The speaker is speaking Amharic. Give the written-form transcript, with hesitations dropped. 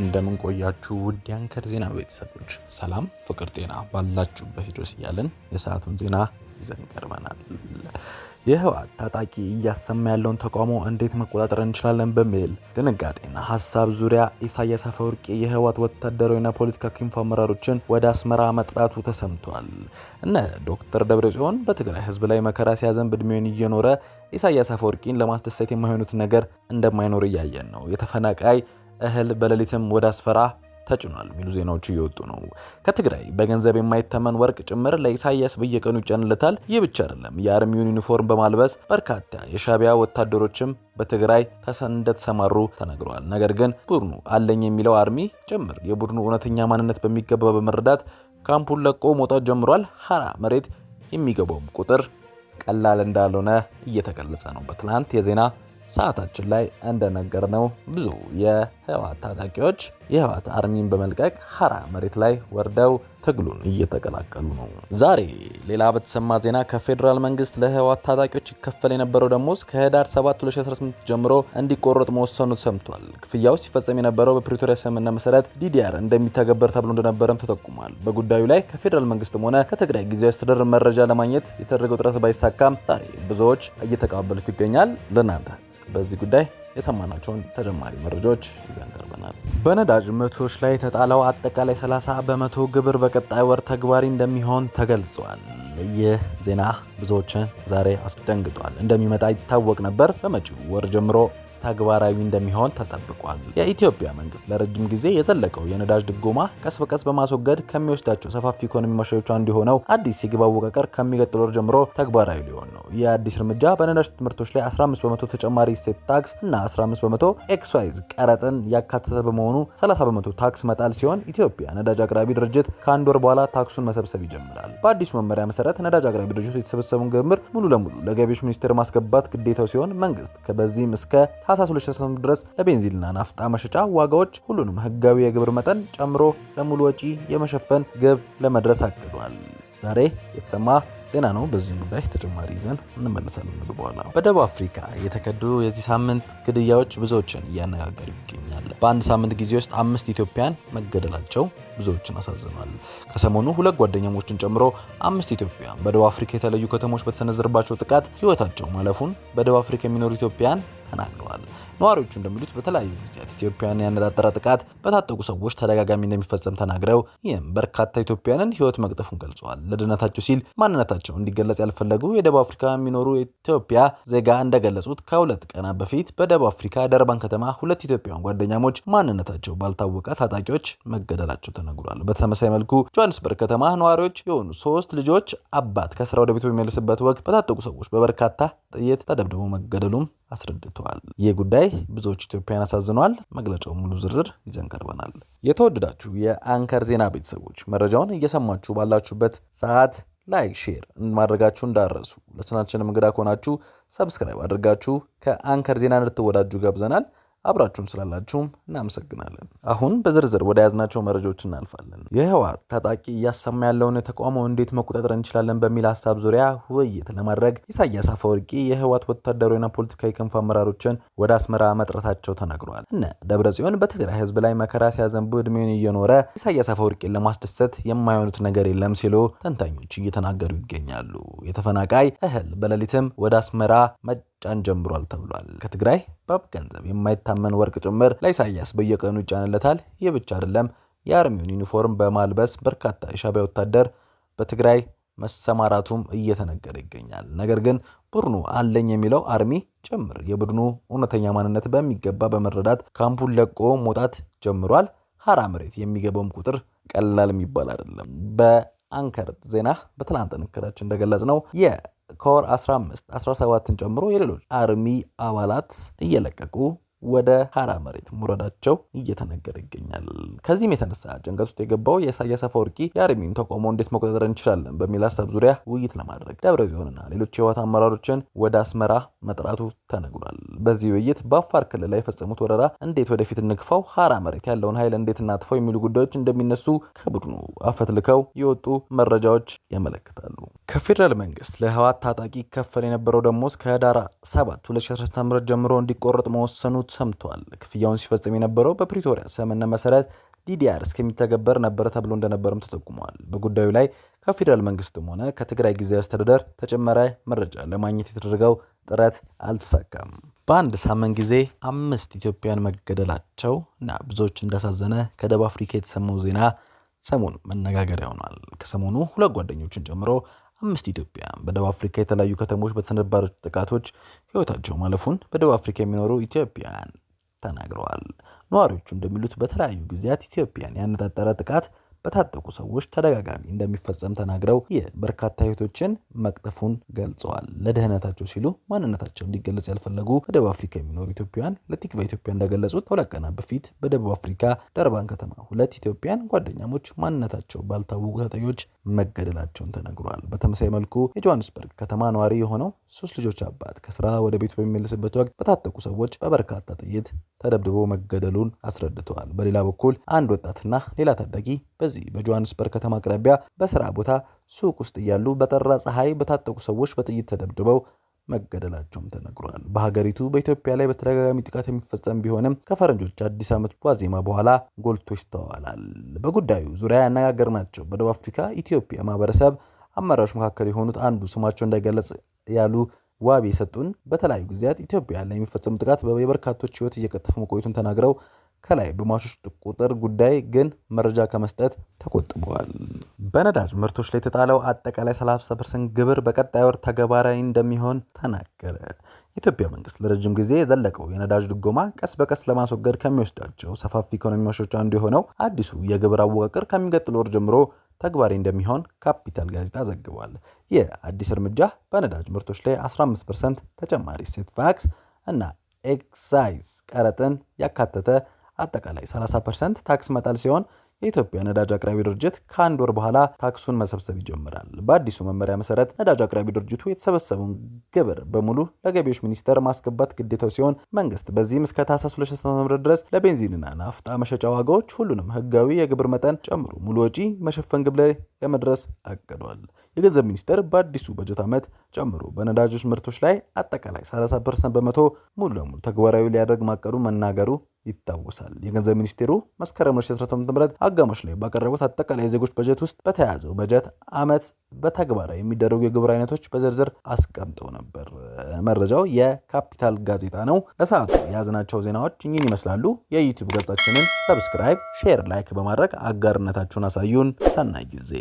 እንደምን ቆያችሁ ውድ የአንከር ዜና ቤተሰቦች፣ ሰላም ፍቅር ጤና ባላችሁበት ይድረስ እያልን የሰዓቱን ዜና ይዘን ቀርበናል። የህወሓት ታጣቂ እያሰማ ያለውን ተቃውሞ እንዴት መቆጣጠር እንችላለን በሚል ድንጋጤና ሀሳብ ዙሪያ ኢሳያስ አፈወርቂ የህወሓት ወታደራዊና ፖለቲካ ክንፍ አመራሮችን ወደ አስመራ መጥራቱ ተሰምቷል። እነ ዶክተር ደብረጽዮን በትግራይ ህዝብ ላይ መከራ ሲያዘንብ እድሜውን እየኖረ ኢሳያስ አፈወርቂን ለማስደሰት የማይሆኑት ነገር እንደማይኖር እያየን ነው። የተፈናቃይ እህል በሌሊትም ወደ አስፈራ ተጭኗል የሚሉ ዜናዎች እየወጡ ነው። ከትግራይ በገንዘብ የማይተመን ወርቅ ጭምር ለኢሳያስ በየቀኑ ይጫንለታል። ይህ ብቻ አይደለም። የአርሚውን ዩኒፎርም በማልበስ በርካታ የሻቢያ ወታደሮችም በትግራይ እንደተሰማሩ ተነግሯል። ነገር ግን ቡድኑ አለኝ የሚለው አርሚ ጭምር የቡድኑ እውነተኛ ማንነት በሚገባ በመረዳት ካምፑን ለቆ መውጣት ጀምሯል። ሀራ መሬት የሚገባውም ቁጥር ቀላል እንዳልሆነ እየተገለጸ ነው። በትናንት የዜና ሰዓታችን ላይ እንደነገርነው ብዙ የህወሓት ታጣቂዎች የህወሓት አርሚን በመልቀቅ ሀራ መሬት ላይ ወርደው ትግሉን እየተቀላቀሉ ነው። ዛሬ ሌላ በተሰማ ዜና ከፌዴራል መንግስት ለህወሓት ታጣቂዎች ይከፈል የነበረው ደሞዝ ከህዳር 7 2018 ጀምሮ እንዲቆረጥ መወሰኑ ሰምቷል። ክፍያው ሲፈጸም የነበረው በፕሪቶሪያ ስምምነት መሰረት ዲዲአር እንደሚተገበር ተብሎ እንደነበረም ተጠቁሟል። በጉዳዩ ላይ ከፌዴራል መንግስትም ሆነ ከትግራይ ጊዜያዊ አስተዳደር መረጃ ለማግኘት የተደረገው ጥረት ባይሳካም ዛሬ ብዙዎች እየተቀባበሉት ይገኛል። ለእናንተ በዚህ ጉዳይ የሰማናቸውን ተጨማሪ መረጃዎች ይዘን ቀርበናል። በነዳጅ ምርቶች ላይ የተጣለው አጠቃላይ 30 በመቶ ግብር በቀጣይ ወር ተግባሪ እንደሚሆን ተገልጿል። ይህ ዜና ብዙዎችን ዛሬ አስደንግጧል። እንደሚመጣ ይታወቅ ነበር። በመጪው ወር ጀምሮ ተግባራዊ እንደሚሆን ተጠብቋል። የኢትዮጵያ መንግስት ለረጅም ጊዜ የዘለቀው የነዳጅ ድጎማ ቀስ በቀስ በማስወገድ ከሚወስዳቸው ሰፋፊ ኢኮኖሚ ማሻሻያዎች አንዱ የሆነው አዲስ የግብ አወቃቀር ከሚቀጥለው ወር ጀምሮ ተግባራዊ ሊሆን ነው። ይህ አዲስ እርምጃ በነዳጅ ምርቶች ላይ 15 በመቶ ተጨማሪ እሴት ታክስ እና 15 በመቶ ኤክሳይዝ ቀረጥን ያካተተ በመሆኑ 30 በመቶ ታክስ መጣል ሲሆን ኢትዮጵያ ነዳጅ አቅራቢ ድርጅት ከአንድ ወር በኋላ ታክሱን መሰብሰብ ይጀምራል። በአዲሱ መመሪያ መሰረት ነዳጅ አቅራቢ ድርጅቱ የተሰበሰበውን ግብር ሙሉ ለሙሉ ለገቢዎች ሚኒስቴር ማስገባት ግዴታው ሲሆን መንግስት በዚህም እስከ ታህሳስ 2018 ድረስ ለቤንዚንና ናፍጣ መሸጫ ዋጋዎች ሁሉንም ህጋዊ የግብር መጠን ጨምሮ ለሙሉ ወጪ የመሸፈን ግብ ለመድረስ አቅዷል። ዛሬ የተሰማ ዜና ነው። በዚህ ጉዳይ ተጨማሪ ይዘን እንመለሳለን በኋላ። በደቡብ አፍሪካ የተከዱ የዚህ ሳምንት ግድያዎች ብዙዎችን እያነጋገሩ ይገኛል። በአንድ ሳምንት ጊዜ ውስጥ 5 ኢትዮጵያን መገደላቸው ብዙዎችን አሳዝኗል። ከሰሞኑ 2 ጓደኛሞችን ጨምሮ 5 ኢትዮጵያን በደቡብ አፍሪካ የተለያዩ ከተሞች በተሰነዘረባቸው ጥቃት ህይወታቸው ማለፉን በደቡብ አፍሪካ የሚኖሩ ኢትዮጵያን ተናግረዋል። ነዋሪዎቹ እንደሚሉት በተለያዩ ጊዜያት ኢትዮጵያን ያነጣጠረ ጥቃት በታጠቁ ሰዎች ተደጋጋሚ እንደሚፈጸም ተናግረው ይህም በርካታ ኢትዮጵያንን ህይወት መቅጠፉን ገልጸዋል። ለደህንነታቸው ሲል ማንነታቸው እንዲገለጽ ያልፈለጉ የደቡብ አፍሪካ የሚኖሩ የኢትዮጵያ ዜጋ እንደገለጹት ከ2 ቀናት በፊት በደቡብ አፍሪካ ደርባን ከተማ 2 ኢትዮጵያውያን ጓደኛሞች ማንነታቸው ባልታወቀ ታጣቂዎች መገደላቸው ተነግሯል። በተመሳሳይ መልኩ ጆሃንስበርግ ከተማ ነዋሪዎች የሆኑ 3 ልጆች አባት ከስራ ወደ ቤቱ በሚመለስበት ወቅት በታጠቁ ሰዎች በበርካታ ጥይት ተደብድበው መገደሉም አስረድተዋል። ይህ ጉዳይ ብዙዎች ኢትዮጵያን አሳዝኗል። መግለጫው ሙሉ ዝርዝር ይዘን ቀርበናል። የተወደዳችሁ የአንከር ዜና ቤተሰቦች መረጃውን እየሰማችሁ ባላችሁበት ሰዓት ላይክ፣ ሼር ማድረጋችሁ እንዳረሱ። ለቻናላችን እንግዳ ከሆናችሁ ሰብስክራይብ አድርጋችሁ ከአንከር ዜና እንድትወዳጁ ጋብዘናል። አብራችሁን ስላላችሁም እናመሰግናለን። አሁን በዝርዝር ወደ ያዝናቸው መረጃዎች እናልፋለን። የህወሓት ታጣቂ እያሰማ ያለውን ተቃውሞ እንዴት መቆጣጠር እንችላለን በሚል ሀሳብ ዙሪያ ውይይት ለማድረግ ኢሳያስ አፈወርቂ የህወሓት ወታደራዊና ፖለቲካዊ ክንፍ አመራሮችን ወደ አስመራ መጥራታቸው ተነግሯል። እነ ደብረጽዮን በትግራይ ህዝብ ላይ መከራ ሲያዘንቡ እድሜውን እየኖረ ኢሳያስ አፈወርቂን ለማስደሰት የማይሆኑት ነገር የለም ሲሉ ተንታኞች እየተናገሩ ይገኛሉ። የተፈናቃይ እህል በሌሊትም ወደ አስመራ ጫን ጀምሯል ተብሏል። ከትግራይ በገንዘብ የማይታመን ወርቅ ጭምር ለኢሳያስ በየቀኑ ይጫንለታል። ይህ ብቻ አይደለም። የአርሚውን ዩኒፎርም በማልበስ በርካታ የሻቢያ ወታደር በትግራይ መሰማራቱም እየተነገረ ይገኛል። ነገር ግን ቡድኑ አለኝ የሚለው አርሚ ጭምር የቡድኑ እውነተኛ ማንነት በሚገባ በመረዳት ካምፑን ለቆ መውጣት ጀምሯል። ሀራ መሬት የሚገባውም ቁጥር ቀላል የሚባል አይደለም። በአንከር ዜና በትናንት ጥንቅራችን እንደገለጽ ነው ኮር 15 17ን ጨምሮ የሌሎች አርሚ አባላት እየለቀቁ ወደ ሀራ መሬት ሙረዳቸው እየተነገረ ይገኛል። ከዚህም የተነሳ ጭንቀት ውስጥ የገባው የኢሳያስ አፈወርቂ የአርሚውን ተቃውሞ እንዴት መቆጣጠር እንችላለን በሚል ሀሳብ ዙሪያ ውይይት ለማድረግ ደብረጽዮንና ሌሎች የህወሓት አመራሮችን ወደ አስመራ መጥራቱ ተነግሯል። በዚህ ውይይት በአፋር ክልል ላይ የፈጸሙት ወረራ እንዴት ወደፊት እንግፋው፣ ሀራ መሬት ያለውን ኃይል እንዴት እናጥፋው የሚሉ ጉዳዮች እንደሚነሱ ከቡድኑ አፈትልከው የወጡ መረጃዎች ያመለክታሉ። ከፌዴራል መንግስት ለህወሓት ታጣቂ ይከፈል የነበረው ደሞዝ ከህዳር 7 2013 ዓ.ም ጀምሮ እንዲቆረጥ መወሰኑ ሰምቷል። ክፍያውን ሲፈጽም የነበረው በፕሪቶሪያ ስምምነት መሰረት ዲዲአር እስከሚተገበር ነበር ተብሎ እንደነበርም ተጠቁሟል። በጉዳዩ ላይ ከፌዴራል መንግስትም ሆነ ከትግራይ ጊዜያዊ አስተዳደር ተጨማሪ መረጃ ለማግኘት የተደረገው ጥረት አልተሳካም። በአንድ ሳምንት ጊዜ 5 ኢትዮጵያውያን መገደላቸው እና ብዙዎች እንዳሳዘነ ከደቡብ አፍሪካ የተሰማው ዜና ሰሞኑ መነጋገሪያ ሆኗል። ከሰሞኑ 2 ጓደኞችን ጨምሮ 5 ኢትዮጵያውያን በደቡብ አፍሪካ የተለያዩ ከተሞች በተሰነዘሩ ጥቃቶች ህይወታቸው ማለፉን በደቡብ አፍሪካ የሚኖሩ ኢትዮጵያውያን ተናግረዋል። ነዋሪዎቹ እንደሚሉት በተለያዩ ጊዜያት ኢትዮጵያን ያነጣጠረ ጥቃት በታጠቁ ሰዎች ተደጋጋሚ እንደሚፈጸም ተናግረው በርካታ ህይወቶችን መቅጠፉን ገልጸዋል። ለደህንነታቸው ሲሉ ማንነታቸው እንዲገለጽ ያልፈለጉ በደቡብ አፍሪካ የሚኖሩ ኢትዮጵያውያን ለቲክቫ ኢትዮጵያ እንደገለጹት ከሁለት ቀናት በፊት በደቡብ አፍሪካ ደርባን ከተማ 2 ኢትዮጵያውያን ጓደኛሞች ማንነታቸው ባልታወቁ ተጠቂዎች መገደላቸውን ተነግሯል። በተመሳሳይ መልኩ የጆሃንስበርግ ከተማ ነዋሪ የሆነው 3 ልጆች አባት ከስራ ወደ ቤቱ በሚመለስበት ወቅት በታጠቁ ሰዎች በበርካታ ጥይት ተደብድቦ መገደሉን አስረድተዋል። በሌላ በኩል አንድ ወጣትና ሌላ ታዳጊ በዚህ በጆሃንስበርግ ከተማ አቅራቢያ በስራ ቦታ ሱቅ ውስጥ እያሉ በጠራ ፀሐይ በታጠቁ ሰዎች በጥይት ተደብድበው መገደላቸውም ተነግሯል። በሀገሪቱ በኢትዮጵያ ላይ በተደጋጋሚ ጥቃት የሚፈጸም ቢሆንም ከፈረንጆች አዲስ ዓመት ዋዜማ በኋላ ጎልቶ ይስተዋላል። በጉዳዩ ዙሪያ ያነጋገርናቸው በደቡብ አፍሪካ ኢትዮጵያ ማህበረሰብ አመራሮች መካከል የሆኑት አንዱ ስማቸው እንዳይገለጽ ያሉ ዋቢ የሰጡን በተለያዩ ጊዜያት ኢትዮጵያ ላይ የሚፈጸሙ ጥቃት የበርካቶች ህይወት እየቀጠፈ መቆየቱን ተናግረው ከላይ በሟቾች ቁጥር ጉዳይ ግን መረጃ ከመስጠት ተቆጥበዋል። በነዳጅ ምርቶች ላይ የተጣለው አጠቃላይ 30% ግብር በቀጣይ ወር ተግባራዊ እንደሚሆን ተናገረ። የኢትዮጵያ መንግስት ለረጅም ጊዜ የዘለቀው የነዳጅ ድጎማ ቀስ በቀስ ለማስወገድ ከሚወስዳቸው ሰፋፊ ኢኮኖሚ መሻሻሎች አንዱ የሆነው አዲሱ የግብር አወቃቀር ከሚቀጥለው ወር ጀምሮ ተግባራዊ እንደሚሆን ካፒታል ጋዜጣ ዘግቧል። ይህ አዲስ እርምጃ በነዳጅ ምርቶች ላይ 15% ተጨማሪ እሴት ታክስ እና ኤክሳይዝ ቀረጥን ያካተተ አጠቃላይ 30% ታክስ መጣል ሲሆን የኢትዮጵያ ነዳጅ አቅራቢ ድርጅት ከአንድ ወር በኋላ ታክሱን መሰብሰብ ይጀምራል። በአዲሱ መመሪያ መሰረት ነዳጅ አቅራቢ ድርጅቱ የተሰበሰበውን ግብር በሙሉ ለገቢዎች ሚኒስቴር ማስገባት ግዴታው ሲሆን መንግስት በዚህም እስከ ታህሳስ 2018 ድረስ ለቤንዚንና ናፍጣ መሸጫ ዋጋዎች ሁሉንም ህጋዊ የግብር መጠን ጨምሮ ሙሉ ወጪ መሸፈን ግብ ላይ ለመድረስ አቅዷል። የገንዘብ ሚኒስቴር በአዲሱ በጀት ዓመት ጨምሮ በነዳጅ ምርቶች ላይ አጠቃላይ 30% በመቶ ሙሉ ለሙሉ ተግባራዊ ሊያደርግ ማቀዱ መናገሩ ይታወሳል። የገንዘብ ሚኒስቴሩ መስከረም 2018 አጋማሽ ላይ ባቀረቡት አጠቃላይ የዜጎች በጀት ውስጥ በተያዘው በጀት ዓመት በተግባራዊ የሚደረጉ የግብር አይነቶች በዝርዝር አስቀምጠው ነበር። መረጃው የካፒታል ጋዜጣ ነው። ለሰዓቱ የያዝናቸው ዜናዎች እኚህን ይመስላሉ። የዩቲዩብ ገጻችንን ሰብስክራይብ፣ ሼር፣ ላይክ በማድረግ አጋርነታችሁን አሳዩን። ሰናይ ጊዜ